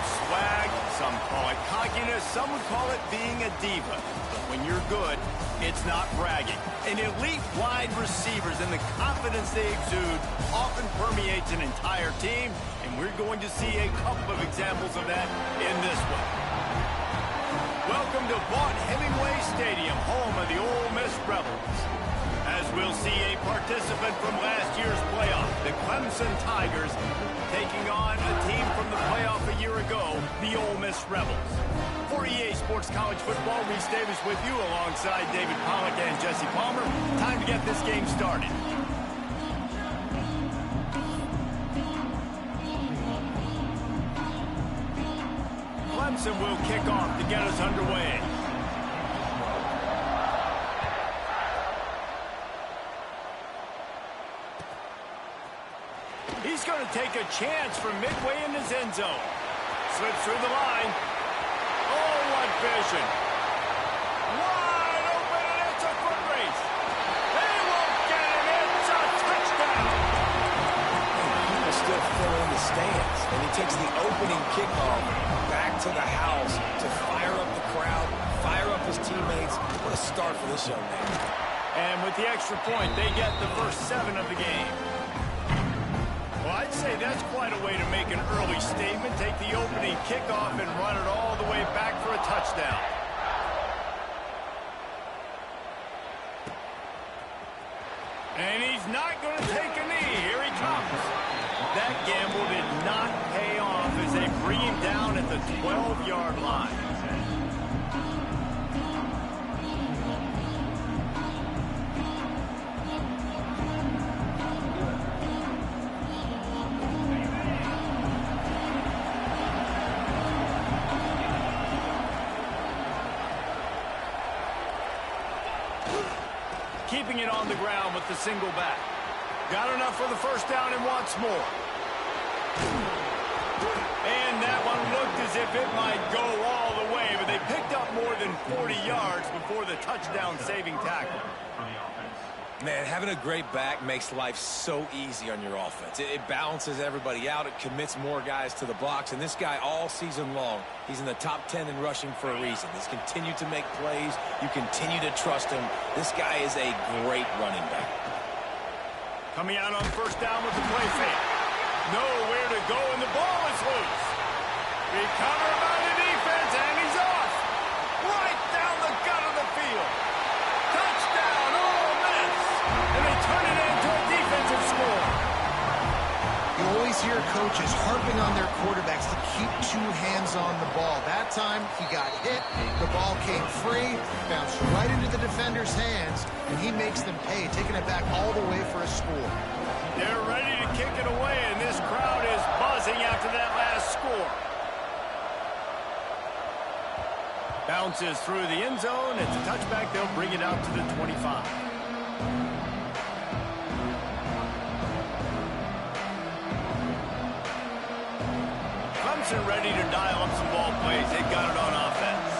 swag, some call it cockiness, some would call it being a diva. But when you're good, it's not bragging. And elite wide receivers and the confidence they exude often permeates an entire team, and we're going to see a couple of examples of that in this one. Welcome to Vaught-Hemingway Stadium, home of the Ole Miss Rebels. As we'll see a participant from last year's playoff, the Clemson Tigers, taking on a team from the playoff a year ago, the Ole Miss Rebels. For EA Sports College Football, Reese Davis with you alongside David Pollack and Jesse Palmer. Time to get this game started. Clemson will kick off to get us underway. He's going to take a chance from midway in his end zone. Slips through the line. Oh, what vision. Wide open, and it's a foot race. They won't get it. It's a touchdown. People still fill in the stands, and he takes the opening kickoff back to the house to fire up the crowd, fire up his teammates. What a start for this young man. And with the extra point, they get the first 7 of the game. Well, I'd say that's quite a way to make an early statement. Take the opening kickoff and run it all the way back for a touchdown. And he's not going to take a knee. Here he comes. That gamble did not pay off as they bring him down at the 12-yard line. Keeping it on the ground with the single back. Got enough for the first down and wants more. And that one looked as if it might go all the way, but they picked up more than 40 yards before the touchdown-saving tackle. Man, having a great back makes life so easy on your offense. It balances everybody out. It commits more guys to the blocks. And this guy all season long, he's in the top 10 in rushing for a reason. He's continued to make plays. You continue to trust him. This guy is a great running back. Coming out on first down with the play fake. Nowhere to go, and the ball is loose. Recovered by the defense, and he's off. Right down the gut of the field. Touchdown, Ole Miss. And they turn it into a defensive score. You always hear coaches harping on their quarterbacks to keep 2 hands on the ball. That time, he got hit. The ball came free, bounced right into the defender's hands, and he makes them pay, taking it back all the way for a score. They're ready to kick it away, and this crowd is buzzing after that last score. Bounces through the end zone. It's a touchback. They'll bring it out to the 25. Clemson ready to dial up some ball plays. They got it on offense.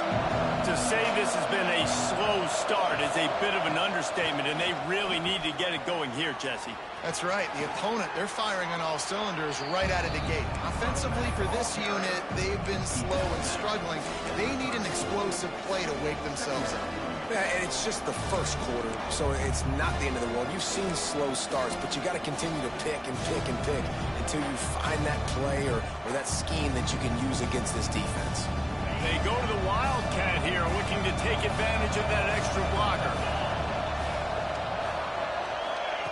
To say this has been a slow start is a bit of an understatement, and they really need to get it going here, Jesse. That's right. The opponent, they're firing on all cylinders right out of the gate. Offensively, for this unit, they've been slow and struggling. They need an explosive play to wake themselves up. Yeah, and it's just the first quarter, so it's not the end of the world. You've seen slow starts, but you got to continue to pick and pick and pick until you find that play or that scheme that you can use against this defense. They go to the Wildcat here, looking to take advantage of that extra blocker.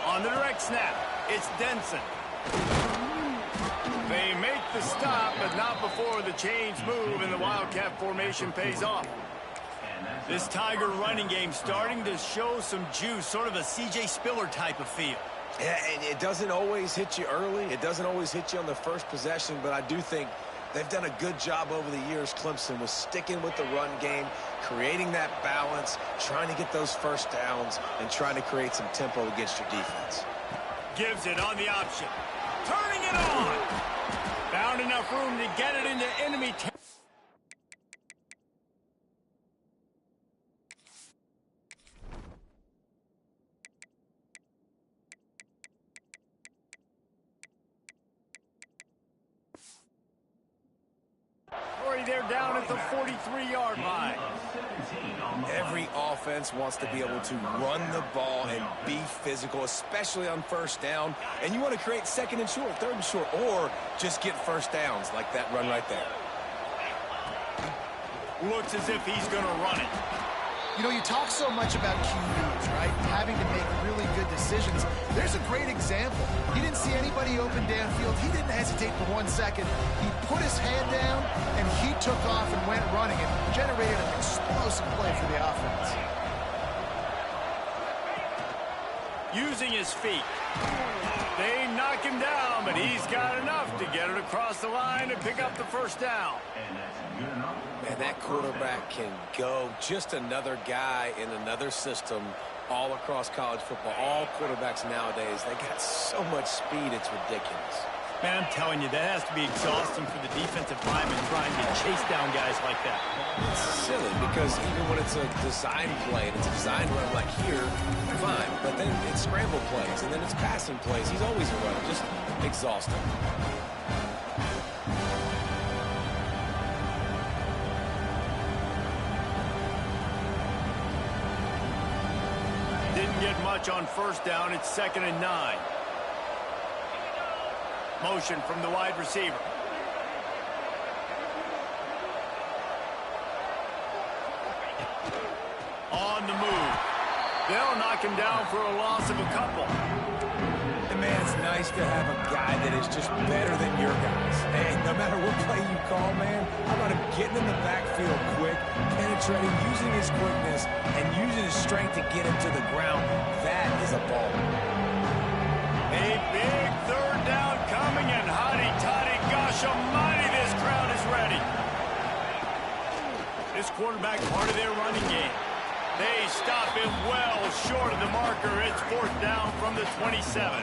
On the direct snap, it's Denson. They make the stop, but not before the chains move and the Wildcat formation pays off. This Tiger running game starting to show some juice, sort of a C.J. Spiller type of feel. Yeah, and it doesn't always hit you early. It doesn't always hit you on the first possession, but I do think they've done a good job over the years, Clemson, with sticking with the run game, creating that balance, trying to get those first downs, and trying to create some tempo against your defense. Gives it on the option. Turning it on. Found enough room to get it into enemy territory. they're down at the 43-yard line. Every offense wants to be able to run the ball and be physical, especially on first down. And you want to create second and short, third and short, or just get first downs like that run right there. Looks as if he's going to run it. You know, you talk so much about QBs, right? Having to make really good decisions. There's a great example. He didn't see anybody open downfield. He didn't hesitate for 1 second. He put his hand down, and he took off and went running and generated an explosive play for the offense. Using his feet. They knock him down, but he's got enough to get it across the line and pick up the first down. Man, that quarterback can go. Just another guy in another system all across college football. All quarterbacks nowadays, they got so much speed, it's ridiculous. Man, I'm telling you, that has to be exhausting for the defensive lineman trying to chase down guys like that. It's silly because even when it's a design play and it's a design run like here, fine. But then it's scramble plays and then it's passing plays. He's always a runner, just exhausting. Didn't get much on first down. It's 2nd and 9. Motion from the wide receiver. On the move. They'll knock him down for a loss of a couple. And man, it's nice to have a guy that is just better than your guys. And no matter what play you call, man, how about him getting in the backfield quick, penetrating, using his quickness, and using his strength to get him to the ground. That is a ball. A big third down coming, and hotty-toddy, gosh almighty, this crowd is ready. This quarterback part of their running game. They stop him well short of the marker. It's 4th down from the 27.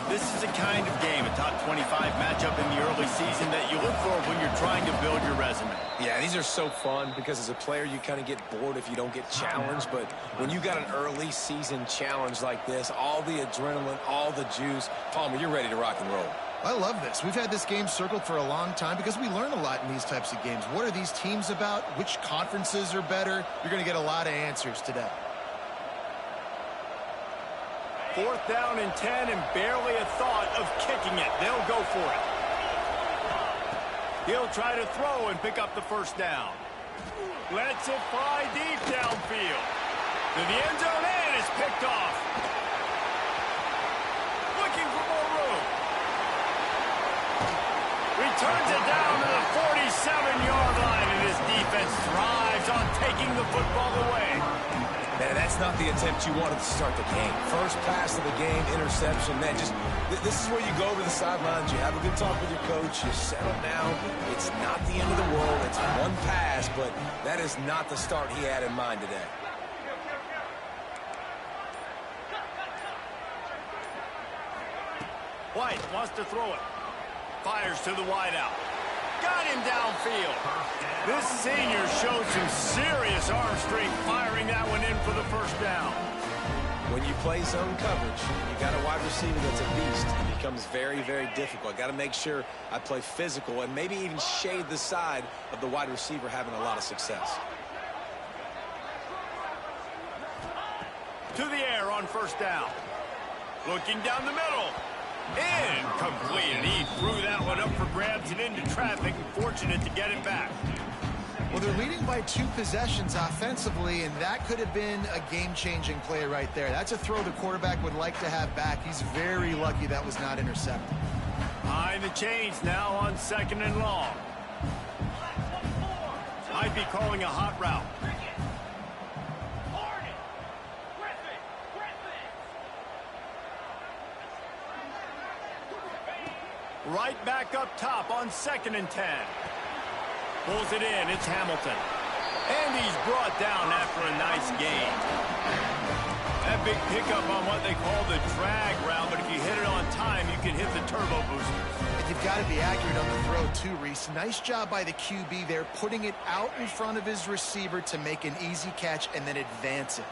This is a kind of game, a top 25 matchup in the early season that you look for when you're trying to build your resume. Yeah, these are so fun because as a player you kind of get bored if you don't get challenged, but when you got an early season challenge like this, all the adrenaline, all the juice, Palmer, you're ready to rock and roll. I love this. We've had this game circled for a long time because we learn a lot in these types of games. What are these teams about? Which conferences are better? You're going to get a lot of answers today. 4th down and 10, and barely a thought of kicking it. They'll go for it. He'll try to throw and pick up the first down. Lets it fly deep downfield. To the end zone, and it's picked off. Looking for more room. Returns it down to the 47-yard line, and his defense thrives on taking the football away. Man, that's not the attempt you wanted to start the game. First pass of the game, interception. Man, this is where you go over the sidelines. You have a good talk with your coach. You settle down. It's not the end of the world. It's one pass, but that is not the start he had in mind today. White wants to throw it. Fires to the wideout. Got him downfield. This senior showed some serious arm strength firing that one in for the first down. When you play zone coverage, you got a wide receiver that's a beast. It becomes very, very difficult. I got to make sure I play physical and maybe even shade the side of the wide receiver having a lot of success. To the air on first down. Looking down the middle. Incomplete, and he threw that one up for grabs and into traffic, and fortunate to get it back. Well, they're leading by 2 possessions offensively, and that could have been a game-changing play right there. That's a throw the quarterback would like to have back. He's very lucky that was not intercepted. Behind the chains now on 2nd and long. Might be calling a hot route. Right back up top on 2nd and 10. Pulls it in. It's Hamilton. And he's brought down after a nice gain. That big pickup on what they call the drag route, but if you hit it on time, you can hit the turbo boosters. And you've got to be accurate on the throw too, Reese. Nice job by the QB there, putting it out in front of his receiver to make an easy catch and then advance it.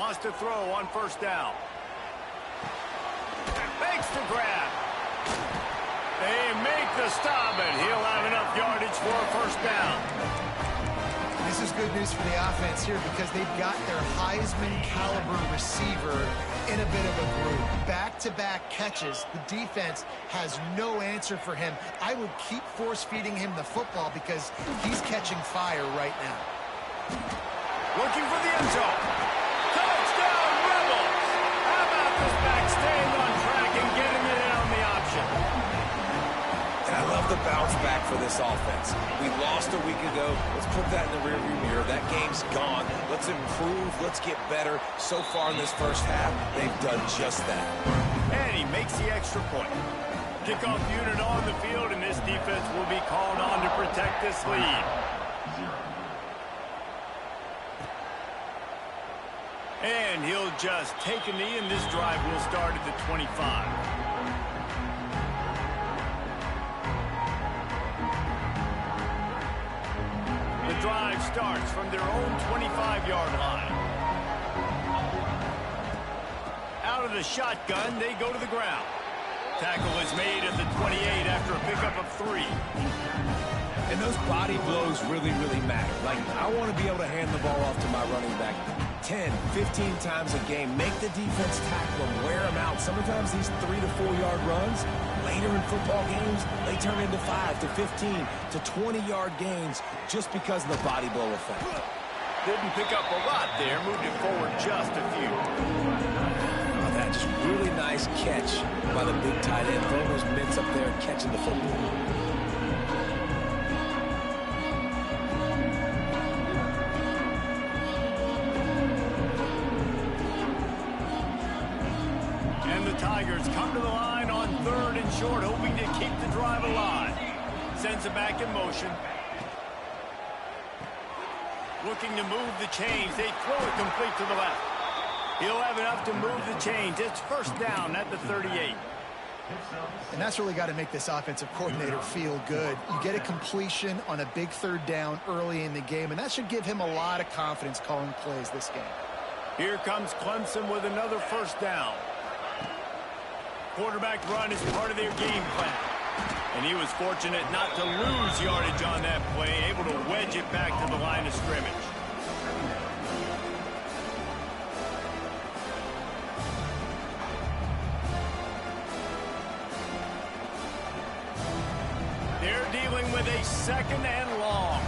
Wants to throw on first down. Makes the grab. They make the stop, and he'll have enough yardage for a first down. This is good news for the offense here because they've got their Heisman-caliber receiver in a bit of a groove. Back-to-back catches. The defense has no answer for him. I would keep force-feeding him the football because he's catching fire right now. Looking for the end zone. Touchdown, Rebels! How about this back staying on track and getting it in on the option? And I love the bounce back for this offense. We lost a week ago. Let's put that in the rearview mirror. That game's gone. Let's improve. Let's get better. So far in this first half, they've done just that. And he makes the extra point. Kickoff unit on the field, and this defense will be called on to protect this lead. And he'll just take a knee, and this drive will start at the 25. The drive starts from their own 25-yard line. Out of the shotgun, they go to the ground. Tackle is made at the 28 after a pickup of 3. And those body blows really, really matter. Like, I want to be able to hand the ball off to my running back 10, 15 times a game. Make the defense tackle them, wear them out. Sometimes these 3 to 4 yard runs, later in football games, they turn into 5 to 15 to 20-yard gains just because of the body blow effect. Didn't pick up a lot there, moved it forward just a few. Oh, that just really nice catch by the big tight end. Throwing those mitts up there and catching the football. Tigers come to the line on 3rd and short, hoping to keep the drive alive. Sends it back in motion. Looking to move the chains. They throw it complete to the left. He'll have enough to move the chains. It's first down at the 38. And that's really got to make this offensive coordinator feel good. You get a completion on a big 3rd down early in the game, and that should give him a lot of confidence calling plays this game. Here comes Clemson with another first down. Quarterback run is part of their game plan. And he was fortunate not to lose yardage on that play, able to wedge it back to the line of scrimmage. They're dealing with a 2nd and long.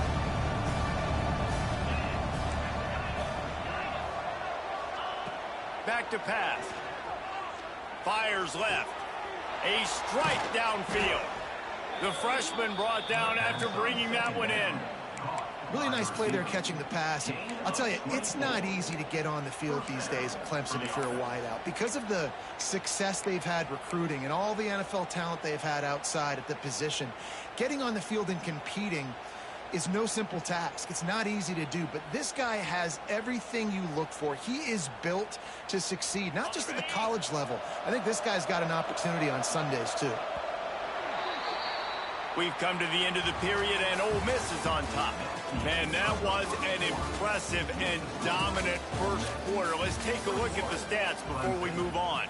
Back to pass. Fires left. A strike downfield. The freshman brought down after bringing that one in. Really nice play there catching the pass. And I'll tell you, it's not easy to get on the field these days at Clemson if you're a wideout. Because of the success they've had recruiting and all the NFL talent they've had outside at the position, getting on the field and competing is no simple task. It's not easy to do, but this guy has everything you look for. He is built to succeed, not just at the college level. I think this guy's got an opportunity on Sundays, too. We've come to the end of the period, and Ole Miss is on top. Man, that was an impressive and dominant first quarter. Let's take a look at the stats before we move on.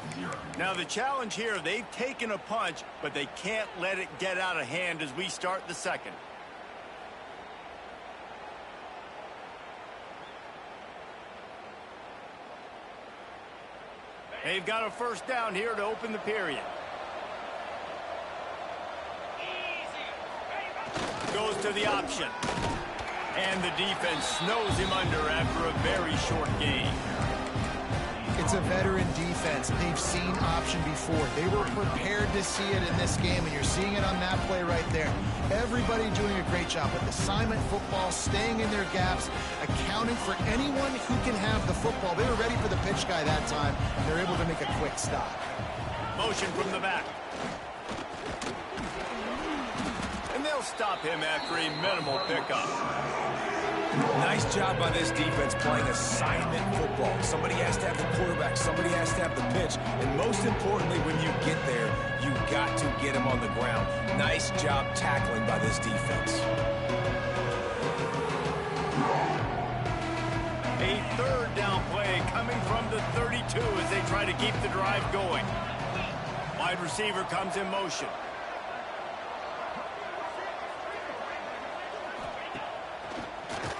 Now, the challenge here, they've taken a punch, but they can't let it get out of hand as we start the second. They've got a first down here to open the period. Goes to the option. And the defense snows him under after a very short game. It's a veteran defense. They've seen option before. They were prepared to see it in this game, and you're seeing it on that play right there. Everybody doing a great job with assignment football, staying in their gaps, accounting for anyone who can have the football. They were ready for the pitch guy that time, and they're able to make a quick stop. Motion from the back. And they'll stop him after a minimal pickup. Nice job by this defense playing assignment football. Somebody has to have the quarterback. Somebody has to have the pitch. And most importantly, when you get there, you got to get him on the ground. Nice job tackling by this defense. A third down play coming from the 32 as they try to keep the drive going. Wide receiver comes in motion.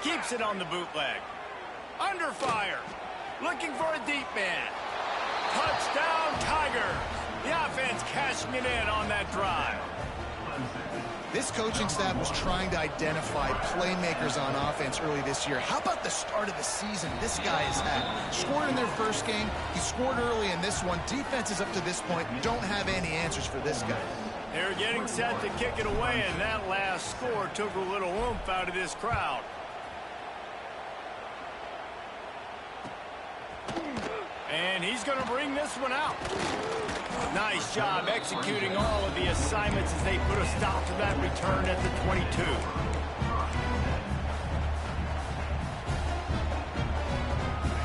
Keeps it on the bootleg. Under fire. Looking for a deep man. Touchdown, Tigers. The offense cashing it in on that drive. This coaching staff was trying to identify playmakers on offense early this year. How about the start of the season this guy has had? Scored in their first game. He scored early in this one. Defenses up to this point don't have any answers for this guy. They're getting set to kick it away, and that last score took a little oomph out of this crowd. And he's going to bring this one out. Nice job executing all of the assignments as they put a stop to that return at the 22.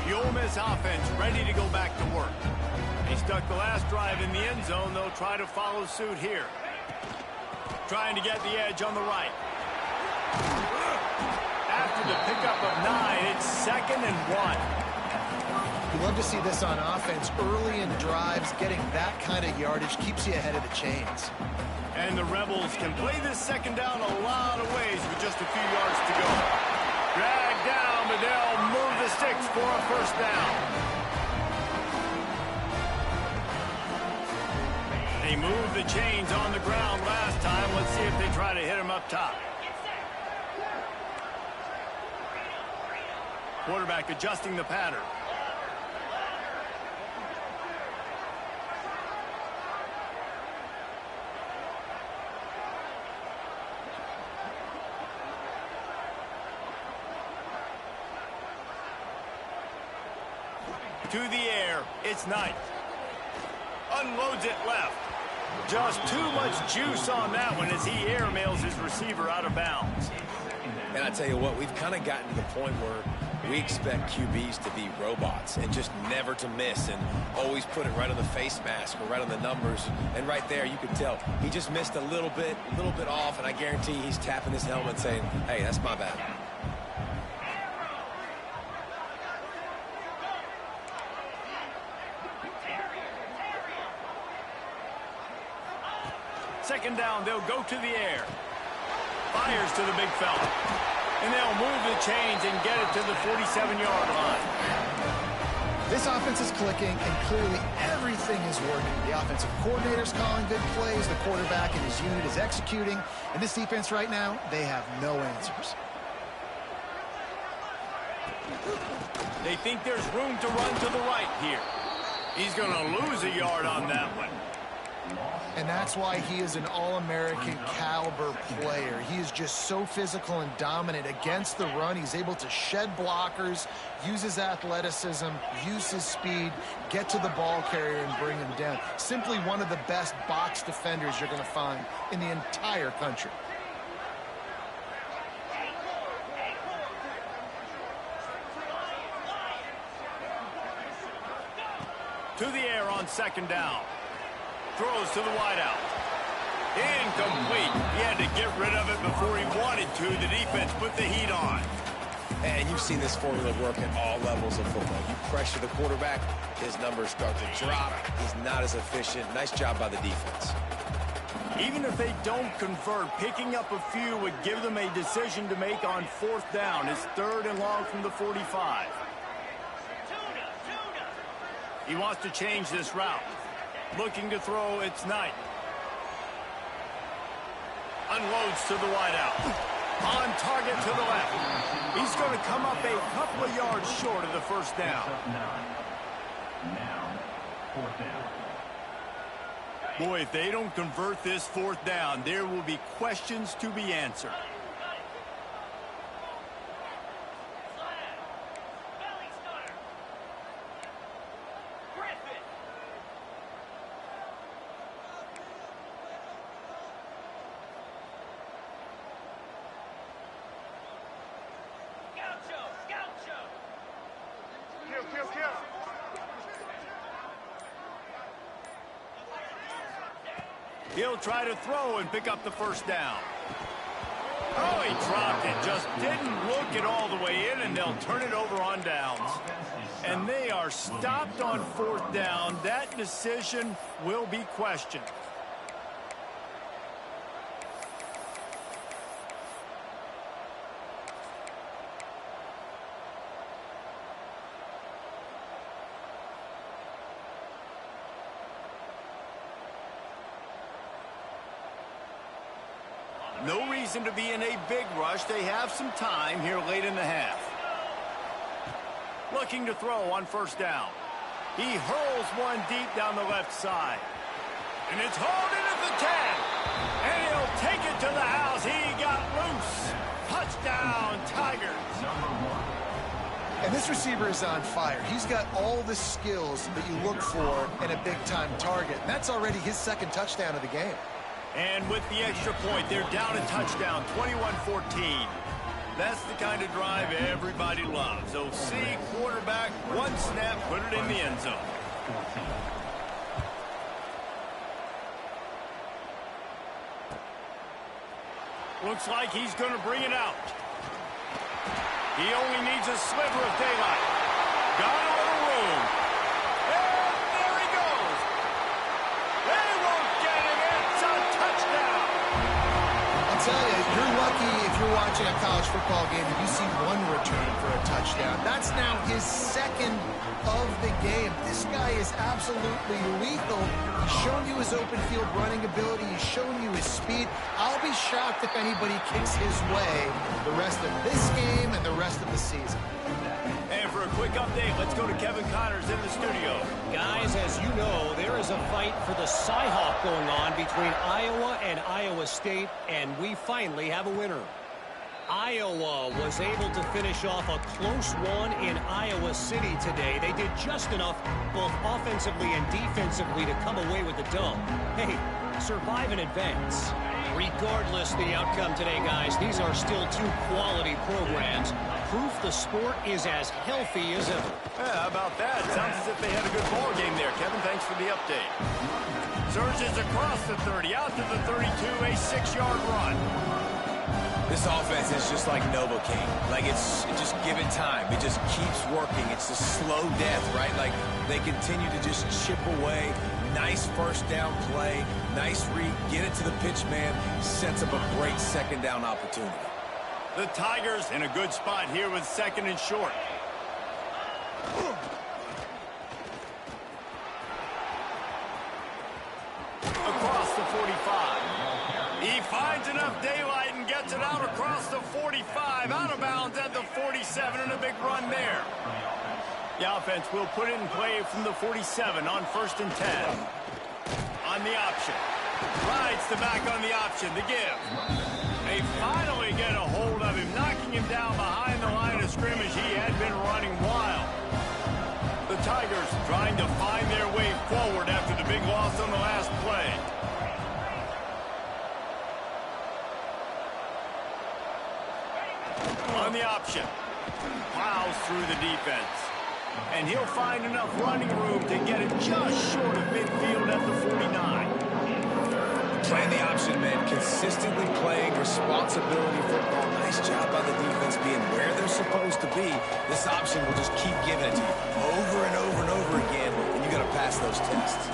The Ole Miss offense ready to go back to work. They stuck the last drive in the end zone. They'll try to follow suit here. Trying to get the edge on the right. After the pickup of 9, it's 2nd and 1. You love to see this on offense. Early in drives, getting that kind of yardage keeps you ahead of the chains. And the Rebels can play this second down a lot of ways with just a few yards to go. Drag down, but they'll move the sticks for a first down. They moved the chains on the ground last time. Let's see if they try to hit him up top. Quarterback adjusting the pattern. To the air, it's Knight. Unloads it left. Just too much juice on that one as he airmails his receiver out of bounds. And I tell you what, we've kind of gotten to the point where we expect QBs to be robots and just never to miss and always put it right on the face mask or right on the numbers. And right there, you could tell he just missed a little bit off, and I guarantee he's tapping his helmet saying, hey, that's my bad. Second down, they'll go to the air. Fires to the big fella. And they'll move the chains and get it to the 47-yard line. This offense is clicking, and clearly everything is working. The offensive coordinator's calling good plays. The quarterback and his unit is executing. And this defense right now, they have no answers. They think there's room to run to the right here. He's going to lose a yard on that one. And that's why he is an All-American caliber player. He is just so physical and dominant against the run. He's able to shed blockers, use his athleticism, use his speed, get to the ball carrier and bring him down. Simply one of the best box defenders you're going to find in the entire country. To the air on second down. Throws to the wideout. Incomplete. He had to get rid of it before he wanted to. The defense put the heat on. And you've seen this formula work at all levels of football. You pressure the quarterback, his numbers start to drop. He's not as efficient. Nice job by the defense. Even if they don't convert, picking up a few would give them a decision to make on fourth down. It's 3rd and long from the 45. He wants to change this route. Looking to throw, it's Knight. Unloads to the wideout. On target to the left. He's going to come up a couple of yards short of the first down. Now, fourth down. Boy, if they don't convert this fourth down, there will be questions to be answered. He'll try to throw and pick up the first down. Oh, he dropped it. Just didn't look it all the way in, and they'll turn it over on downs. And they are stopped on 4th down. That decision will be questioned. No reason to be in a big rush. They have some time here late in the half. Looking to throw on 1st down. He hurls one deep down the left side. And it's hauled in at the 10. And he'll take it to the house. He got loose. Touchdown, Tigers. And this receiver is on fire. He's got all the skills that you look for in a big-time target. And that's already his 2nd touchdown of the game. And with the extra point, they're down a touchdown, 21-14. That's the kind of drive everybody loves. OC, quarterback, one snap, put it in the end zone. Looks like he's going to bring it out. He only needs a sliver of daylight. Got a little room. And there he goes. They won't get him. It's a touchdown. I'll tell you, you're lucky if you're watching a college football game and you see one return for a touchdown. That's now his 2nd of the game. This guy is absolutely lethal. He's shown you his open field running ability. He's shown you his speed. I'll be shocked if anybody kicks his way the rest of this game and the rest of the season. And for a quick update, let's go to Kevin Connors in the studio. Guys, as you know, there is a fight for the Cy-Hawk going on between Iowa and Iowa State, and we finally have a winner. Iowa was able to finish off a close one in Iowa City today. They did just enough, both offensively and defensively, to come away with the dub. Hey, survive and advance. Regardless the outcome today, guys, these are still 2 quality programs. Proof the sport is as healthy as ever. Yeah, how about that? Sounds as if they had a good ball game there. Kevin, thanks for the update. Surges across the 30, out to the 32, a 6-yard run. This offense is just like Novocaine. Like, just give it time. It just keeps working. It's a slow death, right? Like, they continue to just chip away. Nice 1st down play. Nice read. Get it to the pitch man. Sets up a great 2nd down opportunity. The Tigers in a good spot here with 2nd and short. Across the 45. He finds enough daylight and gets it out across the 45. Out of bounds at the 47 and a big run there. The offense will put it in play from the 47 on 1st and 10. On the option. Rides the back on the option. The give. They finally get a hold of him, knocking him down behind the line of scrimmage. He had been running wild. The Tigers trying to find their way forward after the big loss on the last play. On the option. Plows through the defense. And he'll find enough running room to get it just short of midfield at the 49. Playing the option, man. Consistently playing responsibility football. Nice job by the defense being where they're supposed to be. This option will just keep giving it to you over and over and over again, and you got to pass those tests.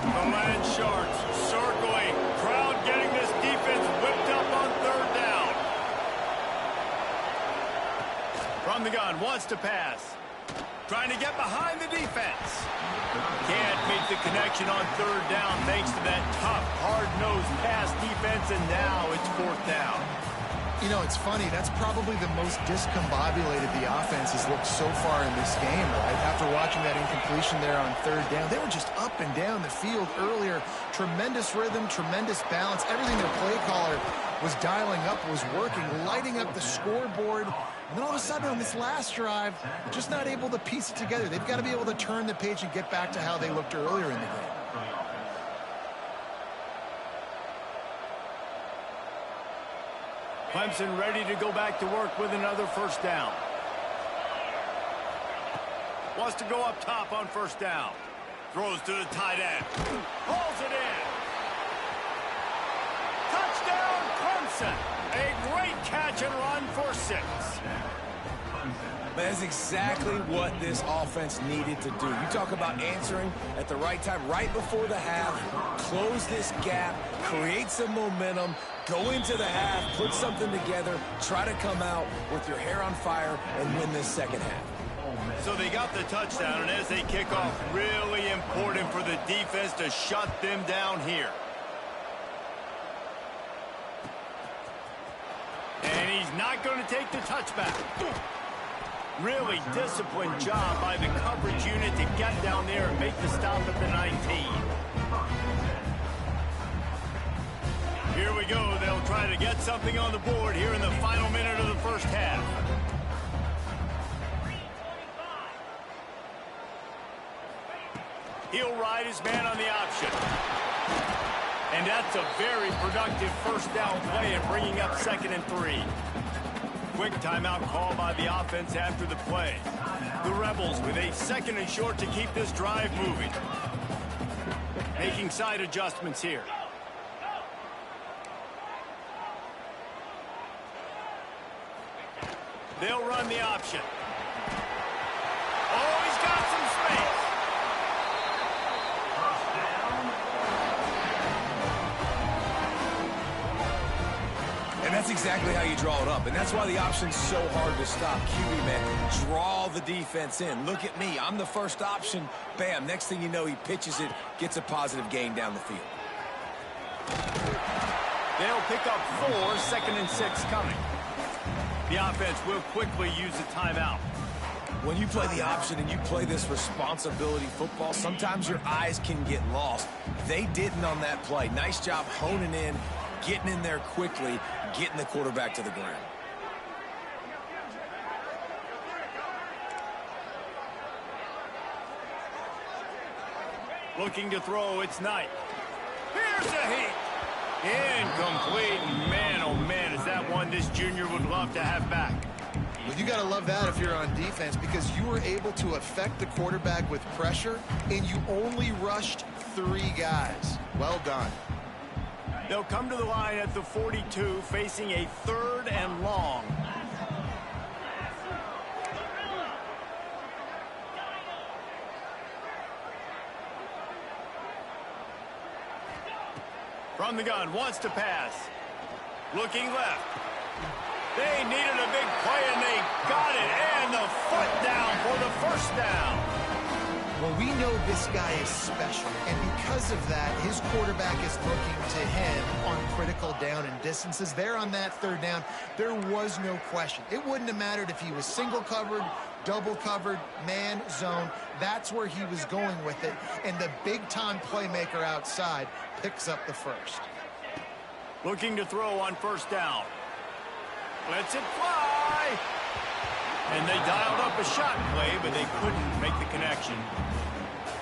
The Land Sharks circling. Crowd getting this defense whipped up on 3rd down. From the gun, wants to pass. Trying to get behind the defense. Can't make the connection on 3rd down thanks to that tough, hard-nosed pass defense, and now it's 4th down. You know, it's funny. That's probably the most discombobulated the offense has looked so far in this game, right? After watching that incompletion there on 3rd down, they were just up and down the field earlier. Tremendous rhythm, tremendous balance. Everything their play caller was dialing up was working, lighting up the scoreboard. And then all of a sudden on this last drive, they're just not able to piece it together. They've got to be able to turn the page and get back to how they looked earlier in the game. Clemson ready to go back to work with another 1st down. Wants to go up top on 1st down. Throws to the tight end. Pulls it in. Touchdown, Clemson. A great catch and run for 6. That's exactly what this offense needed to do. You talk about answering at the right time, right before the half, close this gap, create some momentum, go into the half, put something together, try to come out with your hair on fire and win this second half. So they got the touchdown, and as they kick off, really important for the defense to shut them down here. And he's not going to take the touchback. Really disciplined job by the coverage unit to get down there and make the stop at the 19. Here we go. They'll try to get something on the board here in the final minute of the first half. He'll ride his man on the option. And that's a very productive first down play and bringing up 2nd and 3. Quick timeout call by the offense after the play. The Rebels with a 2nd and short to keep this drive moving. Making side adjustments here. They'll run the option. Oh, he's got some space. And that's exactly how you draw it up. And that's why the option's so hard to stop. QB, man, draw the defense in. Look at me. I'm the first option. Bam. Next thing you know, he pitches it, gets a positive gain down the field. They'll pick up 4, 2nd and 6 coming. The offense will quickly use a timeout. When you play the option and you play this responsibility football, sometimes your eyes can get lost. They didn't on that play. Nice job honing in, getting in there quickly, getting the quarterback to the ground. Looking to throw, it's Knight. Here's a heat. Incomplete. Man, oh man, is that one this junior would love to have back. Well, you got to love that if you're on defense, because you were able to affect the quarterback with pressure, and you only rushed 3 guys. Well done. They'll come to the line at the 42, facing a 3rd and long. From the gun, wants to pass. Looking left. They needed a big play, and they got it. And the foot down for the first down. Well, we know this guy is special, and because of that, his quarterback is looking to him on critical down and distances. There on that 3rd down, there was no question. It wouldn't have mattered if he was single covered, double covered, man, zone. That's where he was going with it, and the big-time playmaker outside picks up the first. Looking to throw on 1st down. Lets it fly. And they dialed up a shot play, but they couldn't make the connection.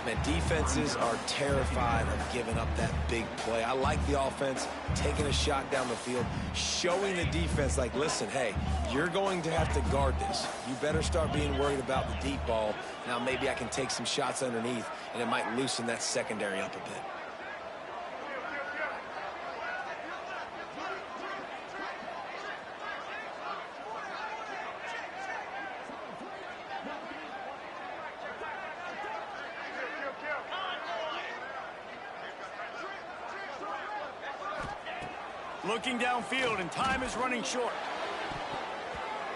Man, defenses are terrified of giving up that big play. I like the offense taking a shot down the field, showing the defense like, listen, hey, you're going to have to guard this. You better start being worried about the deep ball. Now maybe I can take some shots underneath, and it might loosen that secondary up a bit. Looking downfield, and time is running short.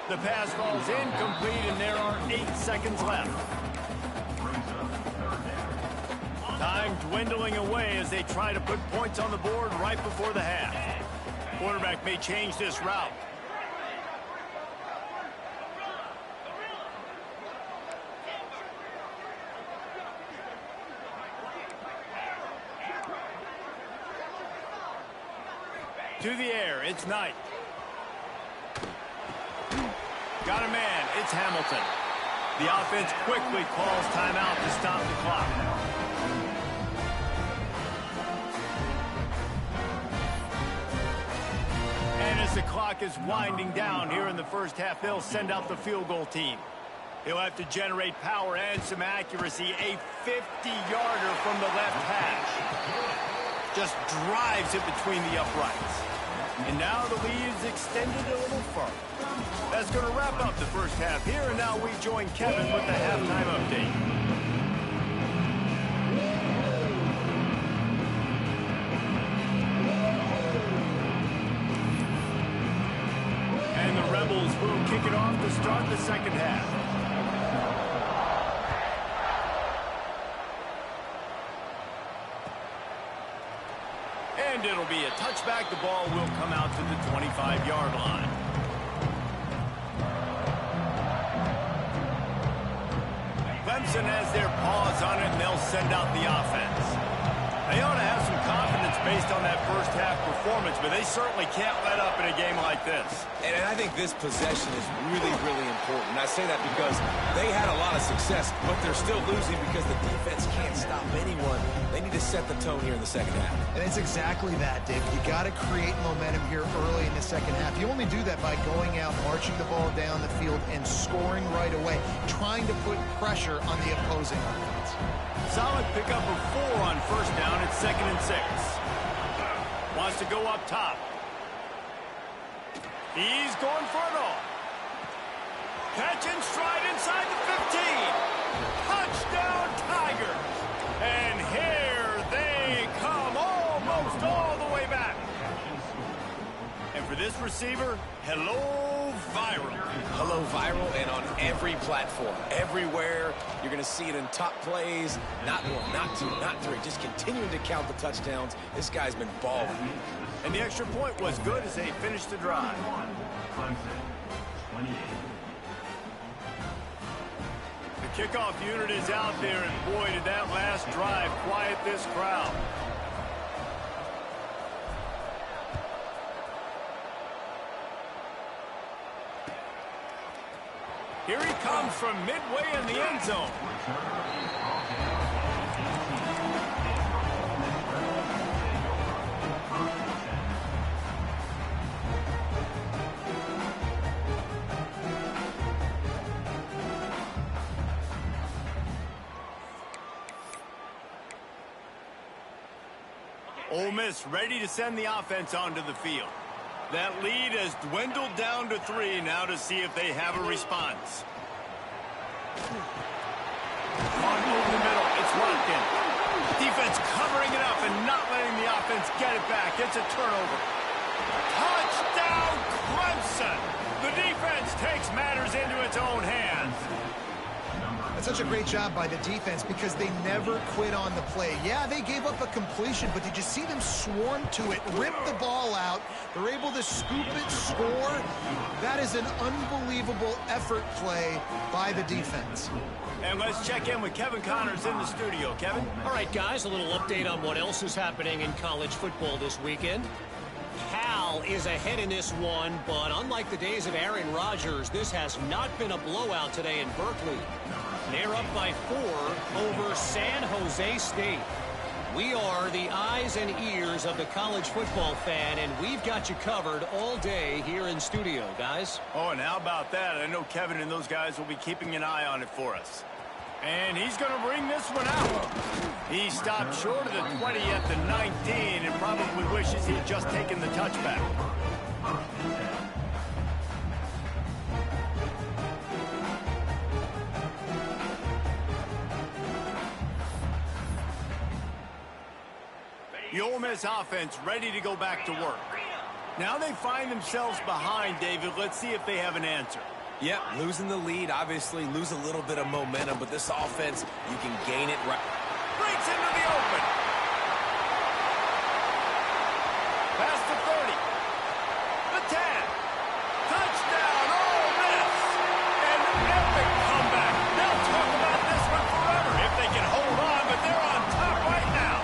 The pass falls incomplete, and there are 8 seconds left. Time dwindling away as they try to put points on the board right before the half. Quarterback may change this route. To the air, it's Knight. Got a man, it's Hamilton. The offense quickly calls timeout to stop the clock. And as the clock is winding down here in the first half, they'll send out the field goal team. He'll have to generate power and some accuracy. A 50-yarder from the left hash. Just drives it between the uprights. And now the lead is extended a little further. That's going to wrap up the first half here, and now we join Kevin with the halftime update. And the Rebels will kick it off to start the second half. And it'll be a touchback. The ball will come out to the 25-yard line. Clemson has their paws on it, and they'll send out the offense. They ought to have some confidence based on that first half performance, but they certainly can't let up in a game like this. And I think this possession is really, really important. And I say that because they had a lot of success, but they're still losing because the defense can't stop anyone. They need to set the tone here in the second half. And it's exactly that, Dave. You got to create momentum here early in the second half. You only do that by going out, marching the ball down the field, and scoring right away, trying to put pressure on the opposing offense. Solid pickup of 4 on first down. It's 2nd and 6. Wants to go up top. He's going for it all. Catch and stride inside the 15. Touchdown, Tigers. And here they come, almost all the way back. And for this receiver, hello, viral. Hello, viral, and on every platform, everywhere. You're going to see it in top plays. Not 1, not 2, not 3. Just continuing to count the touchdowns. This guy's been balling. And the extra point was good as they finished the drive. The kickoff unit is out there, and boy, did that last drive quiet this crowd. Here he comes from midway in the end zone. Ole Miss ready to send the offense onto the field. That lead has dwindled down to 3 now to see if they have a response. On over the middle, it's locked in. Defense covering it up and not letting the offense get it back. It's a turnover. Touchdown, Clemson! The defense takes matters into its own hands. That's such a great job by the defense because they never quit on the play. Yeah, they gave up a completion, but did you see them swarm to it, rip the ball out? They're able to scoop it, score. That is an unbelievable effort play by the defense. And let's check in with Kevin Connors in the studio. Kevin? All right, guys, a little update on what else is happening in college football this weekend. Cal is ahead in this one, but unlike the days of Aaron Rodgers, this has not been a blowout today in Berkeley. They're up by 4 over San Jose State. We are the eyes and ears of the college football fan, and we've got you covered all day here in studio, guys. Oh, and how about that? I know Kevin and those guys will be keeping an eye on it for us. And he's going to bring this one out. He stopped short of the 20 at the 19 and probably wishes he'd just taken the touchback. The Ole Miss offense ready to go back to work. Now they find themselves behind, David. Let's see if they have an answer. Yep, losing the lead, obviously lose a little bit of momentum, but this offense, you can gain it right. Breaks into the open. Past the 30. The 10. Touchdown, Ole Miss. An epic comeback. They'll talk about this one forever if they can hold on, but they're on top right now.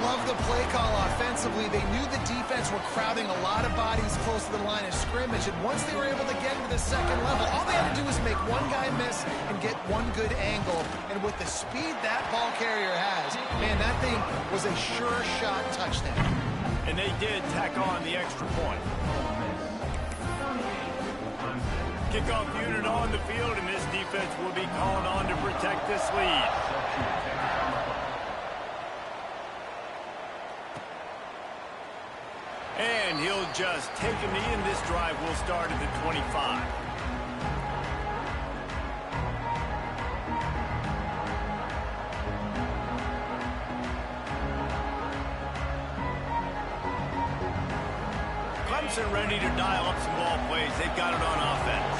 Love the play call offensively. They knew the defense were crowding a lot of bodies close to the line of scrimmage, and once they were able to get into the second level, all they had to do was make one guy miss and get one good angle. And with the speed that ball carrier has, man, that thing was a sure shot touchdown. And they did tack on the extra point. Kickoff unit on the field, and this defense will be called on to protect this lead. And he'll just take a knee, and this drive will start at the 25. Clemson ready to dial up some ball plays. They've got it on offense.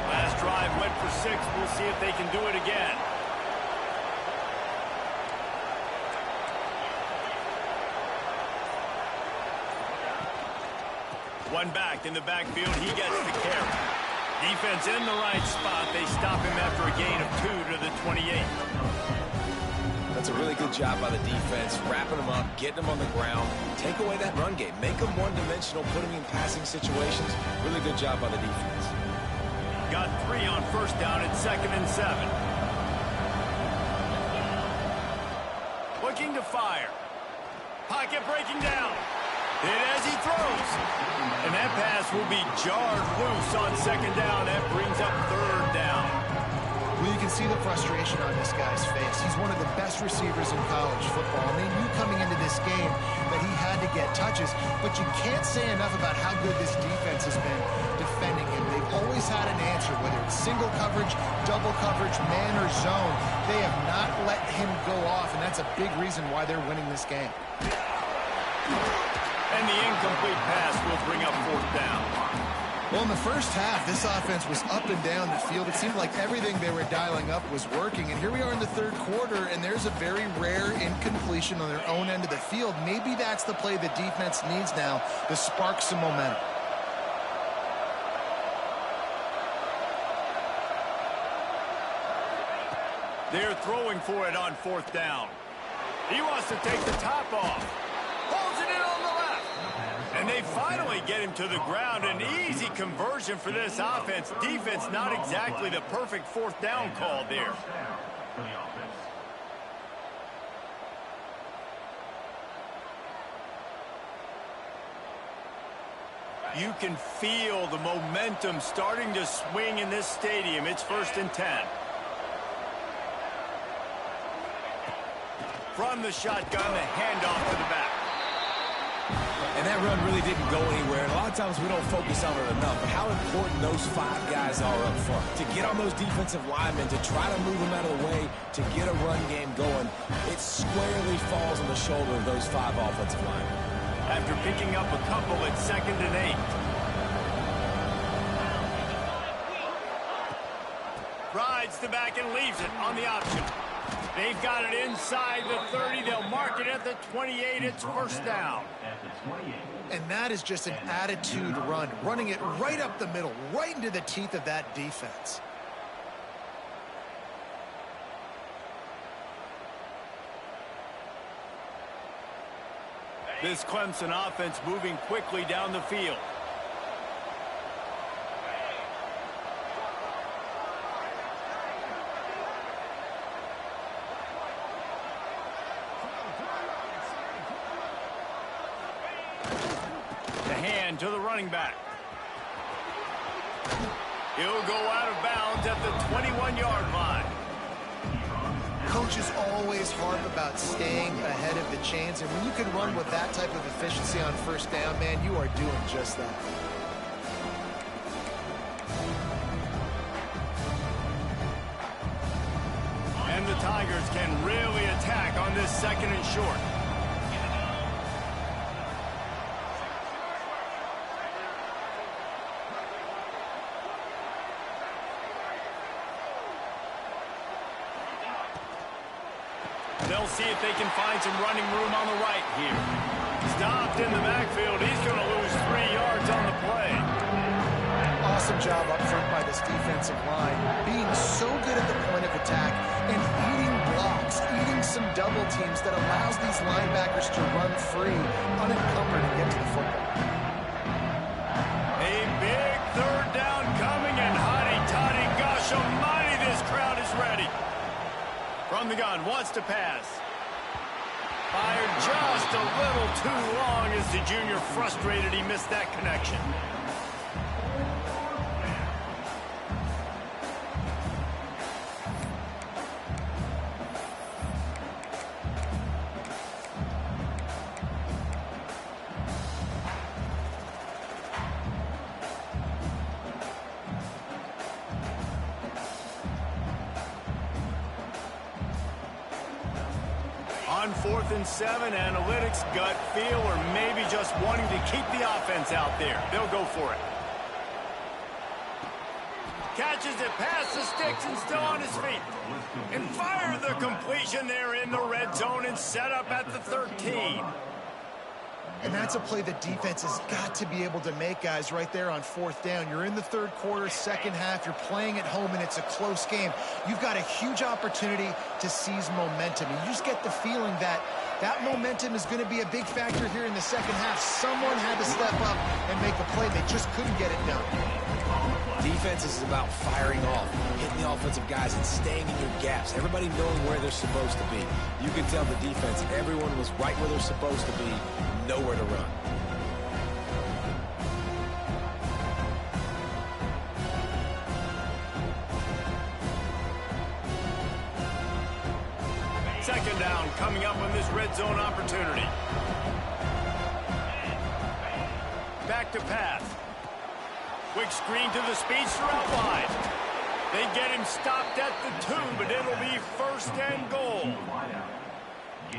Last drive went for 6. We'll see if they can do it again. One back in the backfield. He gets the carry. Defense in the right spot. They stop him after a gain of 2 to the 28. That's a really good job by the defense, wrapping them up, getting them on the ground. Take away that run game. Make them one-dimensional, put them in passing situations. Really good job by the defense. Got 3 on first down at 2nd and 7. Looking to fire. Pocket breaking down. Hit as he throws. And that pass will be jarred loose on 2nd down. That brings up 3rd down. Well, you can see the frustration on this guy's face. He's one of the best receivers in college football. And they knew coming into this game that he had to get touches. But you can't say enough about how good this defense has been defending him. They've always had an answer, whether it's single coverage, double coverage, man or zone. They have not let him go off, and that's a big reason why they're winning this game. And the incomplete pass will bring up 4th down. Well, in the first half, this offense was up and down the field. It seemed like everything they were dialing up was working. And here we are in the 3rd quarter, and there's a very rare incompletion on their own end of the field. Maybe that's the play the defense needs now to spark some momentum. They're throwing for it on 4th down. He wants to take the top off. Holds it in on the left. And they finally get him to the ground. An easy conversion for this offense. Defense not exactly the perfect 4th down call there. You can feel the momentum starting to swing in this stadium. It's 1st and 10. From the shotgun, the handoff to the back. And that run really didn't go anywhere. And a lot of times we don't focus on it enough. But how important those 5 guys are up front. To get on those defensive linemen, to try to move them out of the way, to get a run game going, it squarely falls on the shoulder of those 5 offensive linemen. After picking up a couple at 2nd and 8. Rides the back and leaves it on the option. They've got it inside the 30. They'll mark it at the 28. It's 1st down. And that is just an attitude run, running it right up the middle, right into the teeth of that defense. This Clemson offense moving quickly down the field. To the running back. He'll go out of bounds at the 21-yard line. Coaches always harp about staying ahead of the chains, and when you can run with that type of efficiency on 1st down, man, you are doing just that. And the Tigers can really attack on this 2nd and short. They'll see if they can find some running room on the right here. Stopped in the backfield. He's going to lose 3 yards on the play. Awesome job up front by this defensive line. Being so good at the point of attack and eating blocks, eating some double teams that allows these linebackers to run free, unencumbered, and get to the football. A big 3rd down coming, and hotty-toddy, gosh almighty, this crowd is ready. From the gun, wants to pass. Fired just a little too long as the junior frustrated he missed that connection. On 4th and 7, analytics, gut feel, or maybe just wanting to keep the offense out there. They'll go for it. Catches it past the sticks and still on his feet. And fire the completion there in the red zone and set up at the 13. And that's a play the defense has got to be able to make, guys, right there on 4th down. You're in the third quarter, second half. You're playing at home, and it's a close game. You've got a huge opportunity to seize momentum. And you just get the feeling that that momentum is going to be a big factor here in the second half. Someone had to step up and make a play. They just couldn't get it done. Defense is about firing off, hitting the offensive guys, and staying in your gaps. Everybody knowing where they're supposed to be. You can tell the defense, everyone was right where they're supposed to be, nowhere to run. Second down coming up on this red zone opportunity. Back to pass. Quick screen to the speedster out wide. They get him stopped at the 2, but it'll be 1st and goal.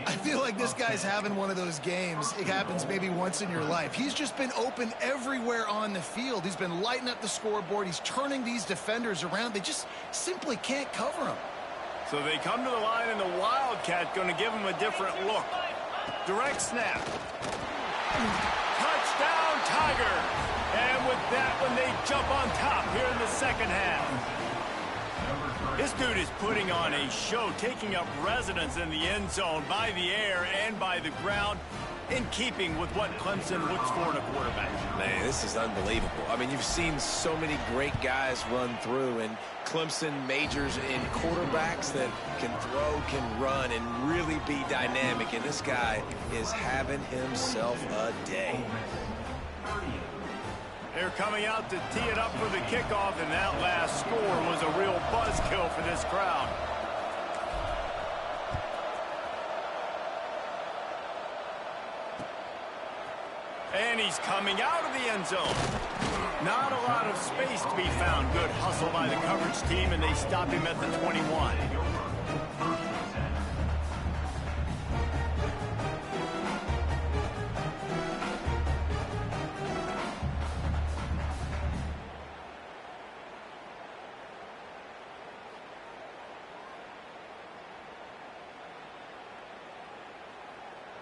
I feel like this guy's having one of those games. It happens maybe once in your life. He's just been open everywhere on the field. He's been lighting up the scoreboard. He's turning these defenders around. They just simply can't cover him. So they come to the line, and the Wildcat going to give him a different look. Direct snap. Touchdown, Tiger. And with that one, they jump on top here in the second half. This dude is putting on a show, taking up residence in the end zone by the air and by the ground, in keeping with what Clemson looks for in a quarterback. Man, this is unbelievable. I mean, you've seen so many great guys run through, and Clemson majors in quarterbacks that can throw, can run, and really be dynamic. And this guy is having himself a day. They're coming out to tee it up for the kickoff, and that last score was a real buzzkill for this crowd. And he's coming out of the end zone. Not a lot of space to be found. Good hustle by the coverage team, and they stop him at the 21.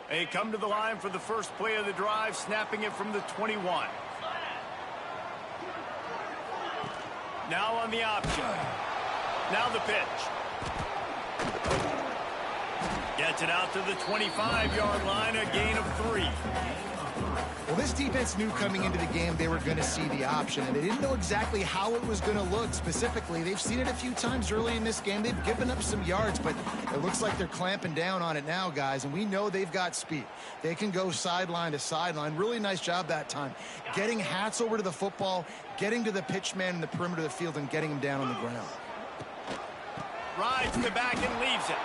They come to the line for the first play of the drive, snapping it from the 21. Now on the option. Now the pitch. Gets it out to the 25-yard line, a gain of 3. Well, this defense knew coming into the game they were going to see the option, and they didn't know exactly how it was going to look specifically. They've seen it a few times early in this game. They've given up some yards, but it looks like they're clamping down on it now, guys, and we know they've got speed. They can go sideline to sideline. Really nice job that time. Getting Hats over to the football, getting to the pitch man in the perimeter of the field, and getting him down on the ground. Rides to the back and leaves it.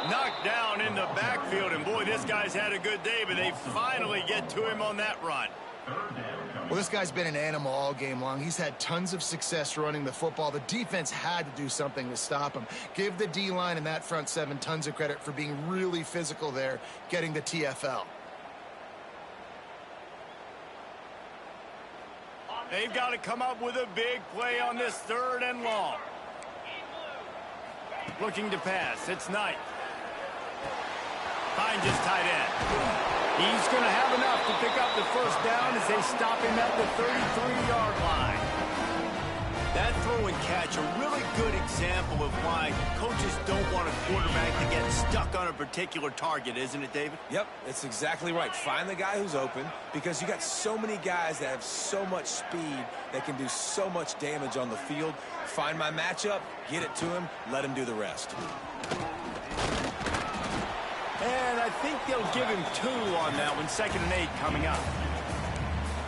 Knocked down in the backfield, and boy, this guy's had a good day, but they finally get to him on that run. Well, this guy's been an animal all game long. He's had tons of success running the football. The defense had to do something to stop him. Give the D-line and that front seven tons of credit for being really physical there, getting the TFL. They've got to come up with a big play on this 3rd and long. Looking to pass. It's Knight. Finds his tight end. He's going to have enough to pick up the first down as they stop him at the 33-yard line. That throw and catch, a really good example of why coaches don't want a quarterback to get stuck on a particular target, isn't it, David? Yep, it's exactly right. Find the guy who's open, because you got so many guys that have so much speed that can do so much damage on the field. Find my matchup, get it to him, let him do the rest. And I think they'll give him 2 on that one. 2nd and 8 coming up.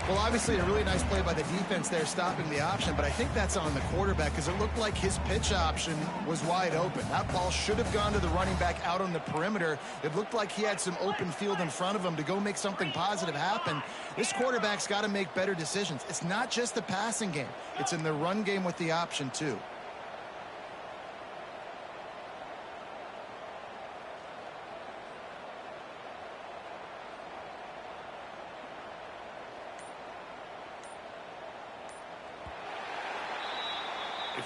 Well, obviously a really nice play by the defense there, stopping the option, but I think that's on the quarterback because it looked like his pitch option was wide open. That ball should have gone to the running back out on the perimeter. It looked like he had some open field in front of him to go make something positive happen. This quarterback's got to make better decisions. It's not just the passing game. It's in the run game with the option, too.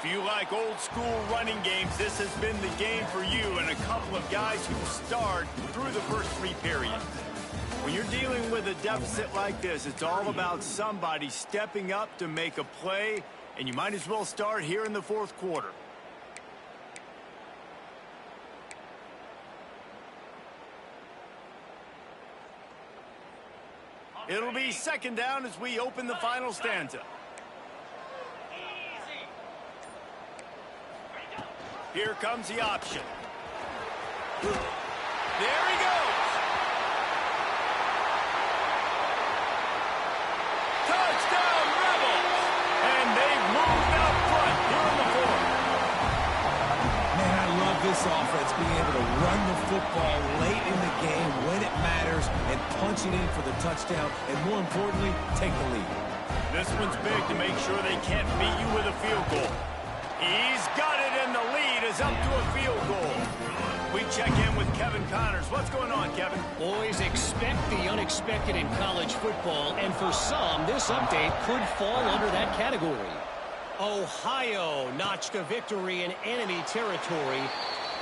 If you like old-school running games, this has been the game for you and a couple of guys who starred through the first 3 periods. When you're dealing with a deficit like this, it's all about somebody stepping up to make a play, and you might as well start here in the 4th quarter. It'll be 2nd down as we open the final stanza. Here comes the option. There he goes. Touchdown, Rebels! And they've moved out front here in the 4th. Man, I love this offense, being able to run the football late in the game when it matters and punch it in for the touchdown, and more importantly, take the lead. This one's big to make sure they can't beat you with a field goal. He's got it, and the lead is up to a field goal. We check in with Kevin Connors. What's going on, Kevin? Boys, expect the unexpected in college football, and for some, this update could fall under that category. Ohio notched a victory in enemy territory,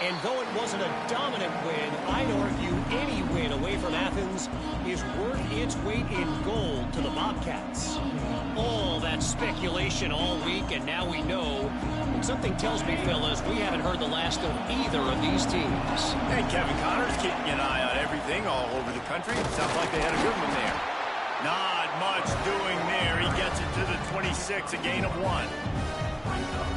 and though it wasn't a dominant win, I'd argue any win away from Athens is worth its weight in gold to the Bobcats. All that speculation all week, and now we know. And something tells me, fellas, we haven't heard the last of either of these teams. Hey, Kevin Connors keeping an eye on everything all over the country. Sounds like they had a good one there. Not much doing there. He gets it to the 26, a gain of 1.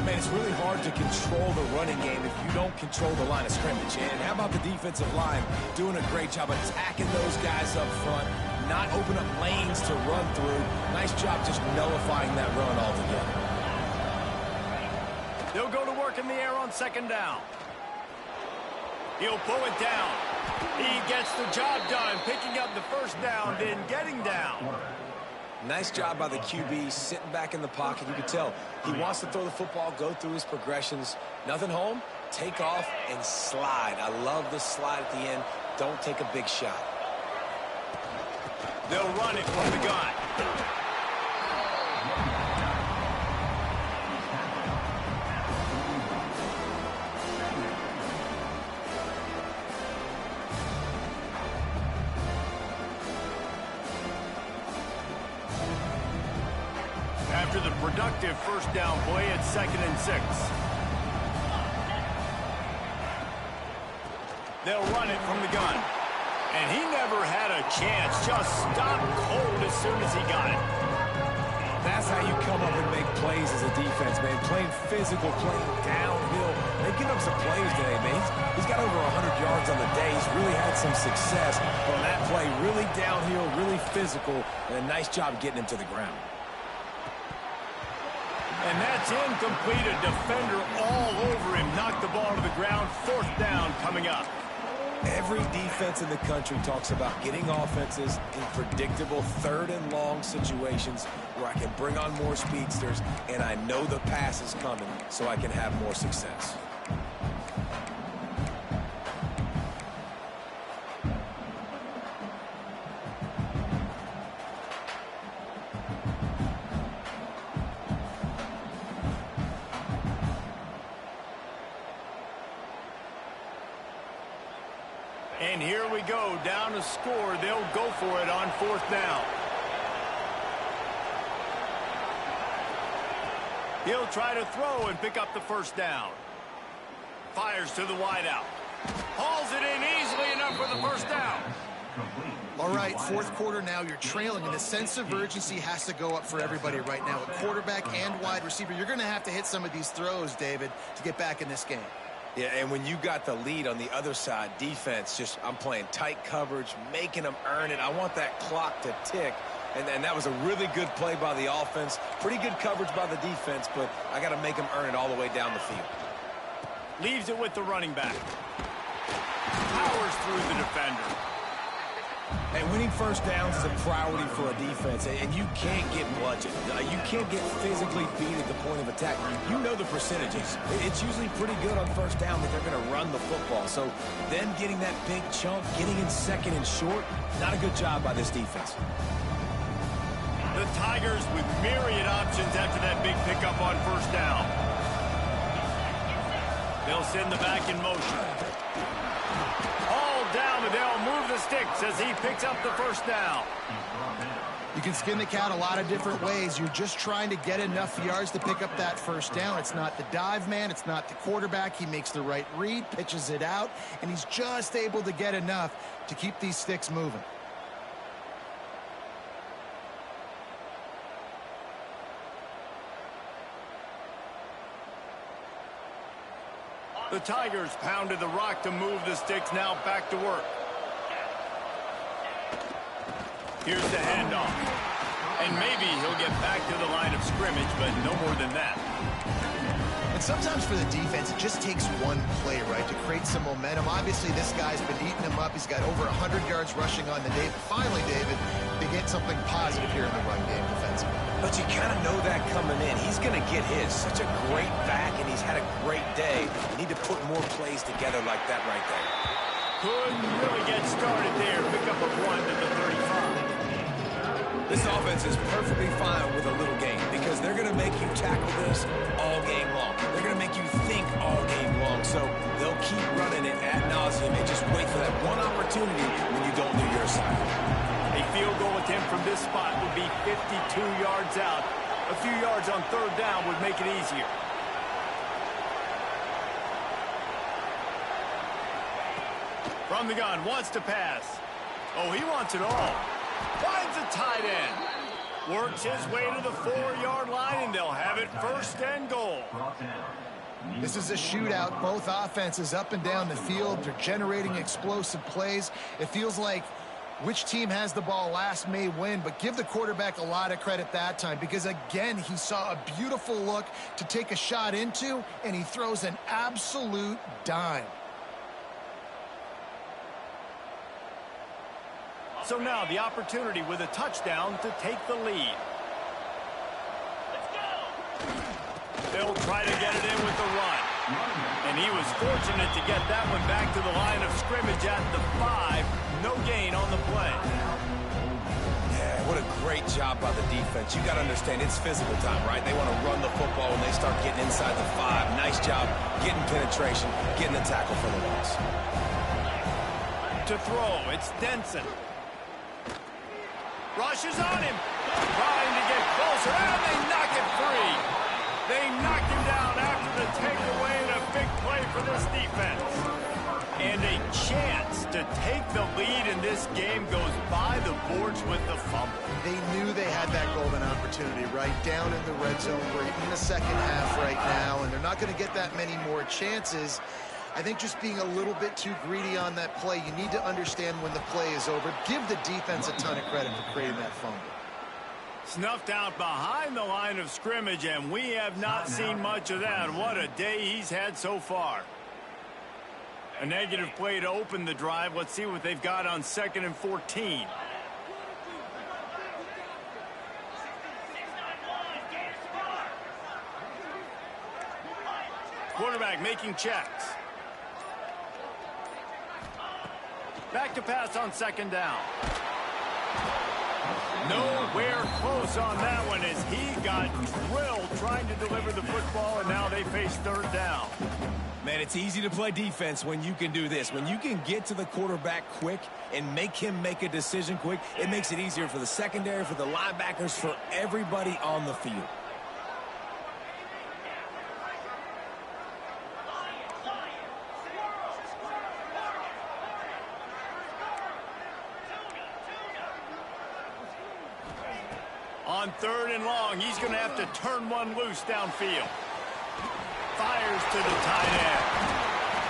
Man, it's really hard to control the running game if you don't control the line of scrimmage. And how about the defensive line doing a great job attacking those guys up front, not open up lanes to run through. Nice job just nullifying that run altogether. They'll go to work in the air on 2nd down. He'll pull it down. He gets the job done, picking up the 1st down, then getting down. Nice job by the QB, sitting back in the pocket. You can tell he wants to throw the football, go through his progressions. Nothing home, take off, and slide. I love the slide at the end. Don't take a big shot. They'll run it from the gun. After the productive 1st down play, it's 2nd and 6. They'll run it from the gun. And he never had a chance. Just stopped cold as soon as he got it. That's how you come up and make plays as a defense, man. Playing physical, playing downhill. They give up some plays today, man. He's got over 100 yards on the day. He's really had some success on that play. Really downhill, really physical, and a nice job getting him to the ground. And that's incomplete. A defender all over him. Knocked the ball to the ground. 4th down coming up. Every defense in the country talks about getting offenses in predictable 3rd and long situations where I can bring on more speedsters and I know the pass is coming so I can have more success. And here we go, down to score. They'll go for it on 4th down. He'll try to throw and pick up the 1st down. Fires to the wideout. Hauls it in easily enough for the 1st down. All right, 4th quarter now. You're trailing, and the sense of urgency has to go up for everybody right now. At quarterback and wide receiver, you're going to have to hit some of these throws, David, to get back in this game. Yeah, and when you got the lead on the other side, defense, I'm playing tight coverage, making them earn it. I want that clock to tick. And that was a really good play by the offense. Pretty good coverage by the defense, but I got to make them earn it all the way down the field. Leaves it with the running back. Powers through the defender. And winning 1st downs is a priority for a defense, and you can't get bludgeoned. You can't get physically beat at the point of attack. You know the percentages. It's usually pretty good on 1st down that they're going to run the football. So then getting that big chunk, getting in 2nd and short, not a good job by this defense. The Tigers with myriad options after that big pickup on 1st down. They'll send the back in motion. All down, and they'll move the sticks as he picks up the first down. You can skin the cat a lot of different ways. You're just trying to get enough yards to pick up that first down. It's not the dive man. It's not the quarterback. He makes the right read, pitches it out, and he's just able to get enough to keep these sticks moving. The Tigers pounded the rock to move the sticks, now back to work. Here's the handoff. And maybe he'll get back to the line of scrimmage, but no more than that. And sometimes for the defense, it just takes one play, right, to create some momentum. Obviously, this guy's been eating him up. He's got over 100 yards rushing on the day. But finally, David, they get something positive here in the run game defensively. But you kind of know that coming in. He's going to get his. Such a great back, and he's had a great day. You need to put more plays together like that right there. Couldn't really get started there. Pick up a 1 to the 35. This offense is perfectly fine with a little game because they're going to make you tackle this all game long. They're going to make you think all game long. So they'll keep running it ad nauseum and just wait for that one opportunity when you don't do your assignment. A field goal attempt from this spot would be 52 yards out. A few yards on third down would make it easier. From the gun, wants to pass. Oh, he wants it all. Finds a tight end. Works his way to the 4-yard line, and they'll have it first and goal. This is a shootout. Both offenses up and down the field. They're generating explosive plays. It feels like which team has the ball last may win, but give the quarterback a lot of credit that time because, again, he saw a beautiful look to take a shot into, and he throws an absolute dime. So now the opportunity with a touchdown to take the lead. They'll try to get it in with the run. And he was fortunate to get that one back to the line of scrimmage at the 5. No gain on the play. Yeah, what a great job by the defense. You got to understand, it's physical time, right? They want to run the football when they start getting inside the 5. Nice job getting penetration, getting the tackle for the loss. To throw, it's Denson. Rushes on him. Trying to get closer, and they knock it free. They knocked him down after the takeaway, and a big play for this defense. And a chance to take the lead in this game goes by the boards with the fumble. They knew they had that golden opportunity right down in the red zone. We're in the second half right now, and they're not going to get that many more chances. I think just being a little bit too greedy on that play, you need to understand when the play is over. Give the defense a ton of credit for creating that fumble. Snuffed out behind the line of scrimmage, and we have not seen much of that. What a day he's had so far. A negative play to open the drive. Let's see what they've got on 2nd and 14. Quarterback making checks. Back to pass on 2nd down. Nowhere close on that one as he got drilled trying to deliver the football, and now they face 3rd down. Man, it's easy to play defense when you can do this. When you can get to the quarterback quick and make him make a decision quick, it makes it easier for the secondary, for the linebackers, for everybody on the field. On 3rd and long, he's going to have to turn one loose downfield. Fires to the tight end.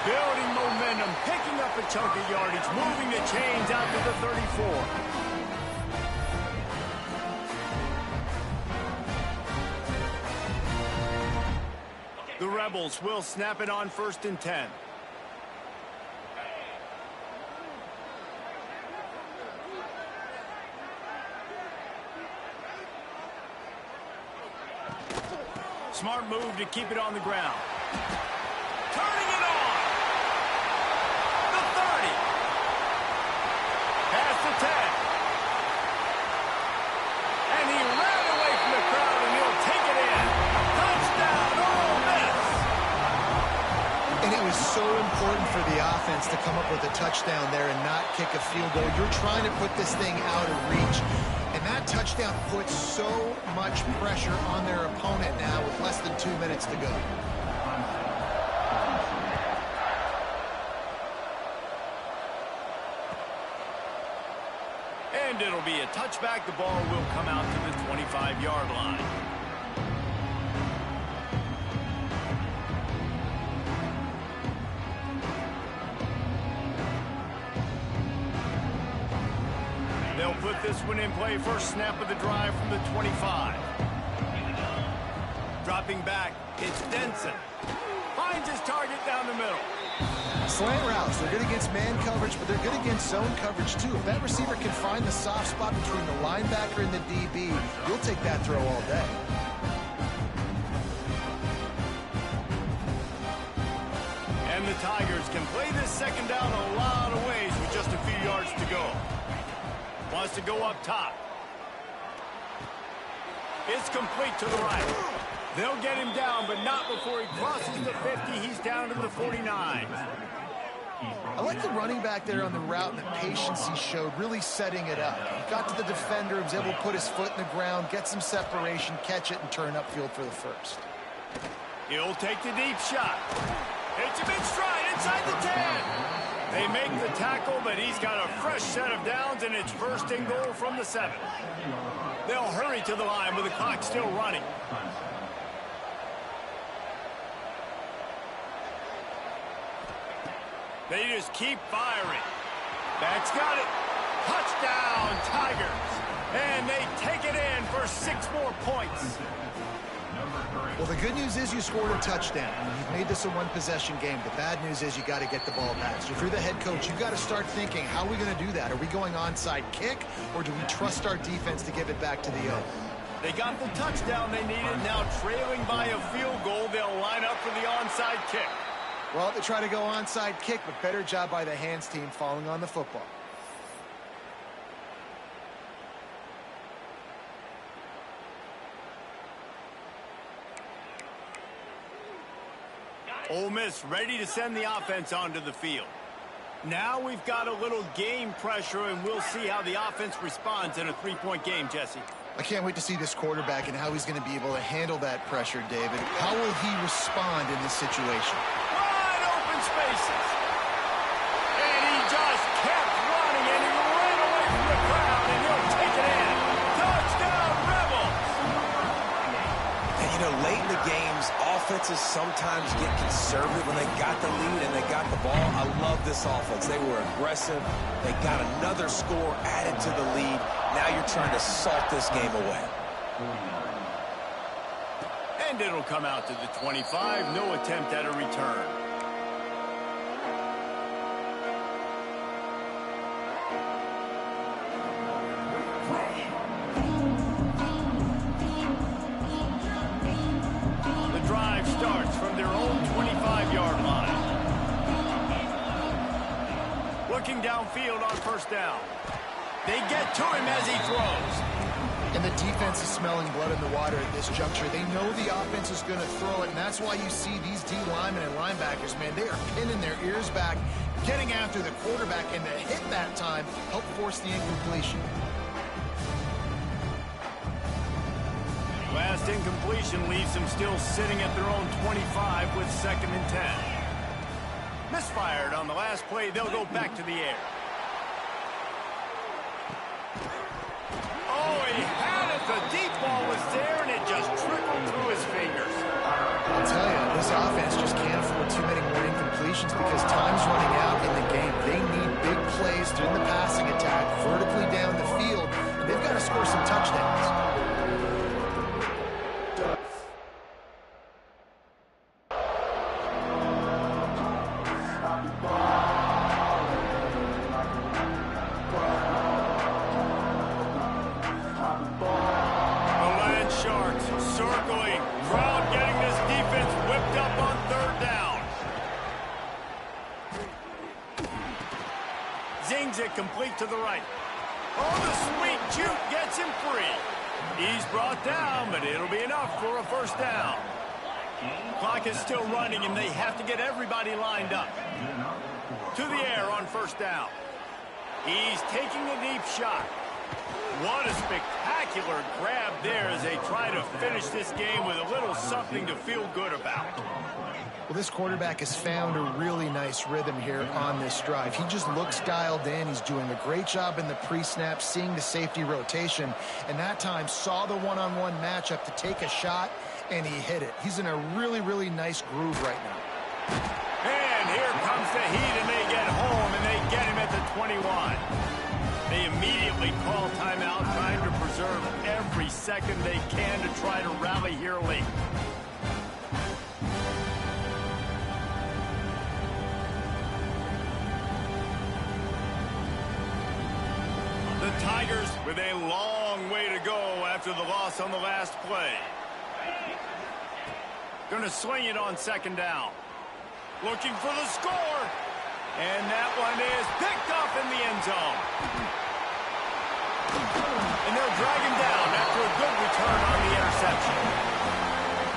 Building momentum, picking up a chunk of yardage, moving the chains out to the 34. The Rebels will snap it on 1st and 10. Smart move to keep it on the ground. Turning it on. The 30. Past the 10. And he ran away from the crowd, and he'll take it in. Touchdown, Ole Miss. And so important for the offense to come up with a touchdown there and not kick a field goal. You're trying to put this thing out of reach. And that touchdown puts so much pressure on their opponent now with less than 2 minutes to go. And it'll be a touchback. The ball will come out to the 25-yard line. They'll put this one in play. First snap of the drive from the 25. Dropping back, it's Denson. Finds his target down the middle. Slant routes, they're good against man coverage, but they're good against zone coverage too. If that receiver can find the soft spot between the linebacker and the DB, you'll take that throw all day. And the Tigers can play this second down a lot of ways with just a few yards to go. Wants to go up top. It's complete to the right. They'll get him down, but not before he crosses the 50. He's down to the 49. I like the running back there on the route and the patience he showed, really setting it up. He got to the defender, was able to put his foot in the ground, get some separation, catch it, and turn upfield for the first. He'll take the deep shot. Hits him in stride inside the 10. They make the tackle, but he's got a fresh set of downs, and it's first and goal from the 7. They'll hurry to the line with the clock still running. They just keep firing. That's got it. Touchdown, Tigers. And they take it in for 6 more points. Well, the good news is you scored a touchdown. You've made this a one-possession game. The bad news is you got to get the ball back. So if you're the head coach, you've got to start thinking, how are we going to do that? Are we going onside kick, or do we trust our defense to give it back to the O? They got the touchdown they needed. Now trailing by a field goal, they'll line up for the onside kick. Well, they try to go onside kick, but better job by the hands team falling on the football. Ole Miss ready to send the offense onto the field. Now we've got a little game pressure, and we'll see how the offense responds in a 3-point game, Jesse. I can't wait to see this quarterback and how he's going to be able to handle that pressure, David. How will he respond in this situation? Wide open spaces. And he just kept running, and he ran away from the crowd, and he'll take it in. Touchdown, Rebels! And, you know, late in the games, offenses sometimes get conservative when they got the lead and they got the ball. I love this offense. They were aggressive. They got another score added to the lead. Now you're trying to salt this game away. And it'll come out to the 25. No attempt at a return. The drive starts from their own 25-yard line. Looking downfield on first down. They get to him as he throws. And the defense is smelling blood in the water at this juncture. They know the offense is going to throw it, and that's why you see these D linemen and linebackers, man, they are pinning their ears back, getting after the quarterback, and the hit that time helped force the incompletion. Last incompletion leaves them still sitting at their own 25 with 2nd and 10. Misfired on the last play. They'll go back to the air. Oh, he had it. The deep ball was there, and it just trickled through his fingers. I'll tell you, this offense just can't afford too many more incompletions because time's running out in the game. They need big plays through the passing attack, vertically down the field, and they've got to score some touchdowns. It complete to the right. Oh, the sweet juke gets him free. He's brought down, but it'll be enough for a first down. Clock is still running, and they have to get everybody lined up. To the air on first down. He's taking a deep shot. What a spectacular grab there as they try to finish this game with a little something to feel good about. Well, this quarterback has found a really nice rhythm here on this drive. He just looks dialed in. He's doing a great job in the pre-snap, seeing the safety rotation, and that time saw the one-on-one matchup to take a shot, and he hit it. He's in a really, really nice groove right now. And here comes the heat, and they get home, and they get him at the 21. They immediately call timeout, trying to preserve every second they can to try to rally here late. The Tigers with a long way to go after the loss on the last play. Going to swing it on second down. Looking for the score. And that one is picked off in the end zone. And they'll drag him down after a good return on the interception.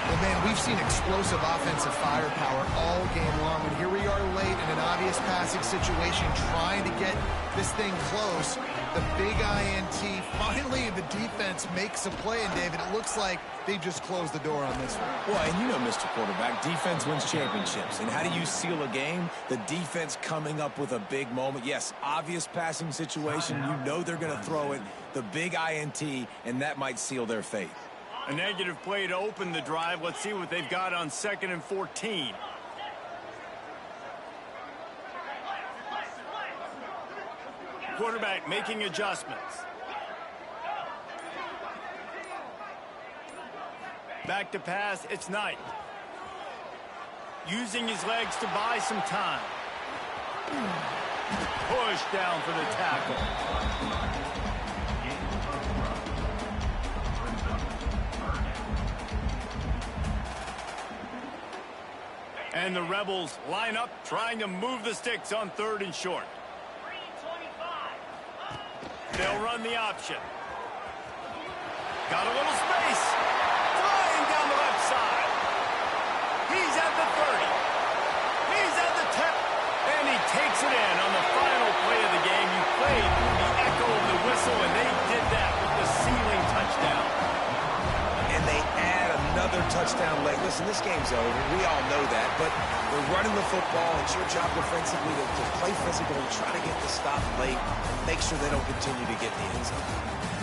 Well, man, we've seen explosive offensive firepower all game long, and here we are late in an obvious passing situation trying to get this thing close. The big INT, finally the defense makes a play, and David, it looks like they just closed the door on this one. Well, and you know, Mr. Quarterback, defense wins championships. And how do you seal a game? The defense coming up with a big moment. Yes, obvious passing situation. You know they're going to throw it. The big INT, and that might seal their fate. A negative play to open the drive. Let's see what they've got on 2nd and 14. Quarterback making adjustments. Back to pass, it's Knight. Using his legs to buy some time. Push down for the tackle. And the Rebels line up, trying to move the sticks on 3rd and short. They'll run the option. Got a little space. Flying down the left side. He's at the 30. He's at the 10. And he takes it in on the final play of the game. You played the echo of the whistle, and they did that with the ceiling touchdown. And they add another touchdown late. Listen, this game's over. We all know that. But they're running the football. It's your job defensively to play physical and try to get the stop late and make sure they don't continue to get in the end zone.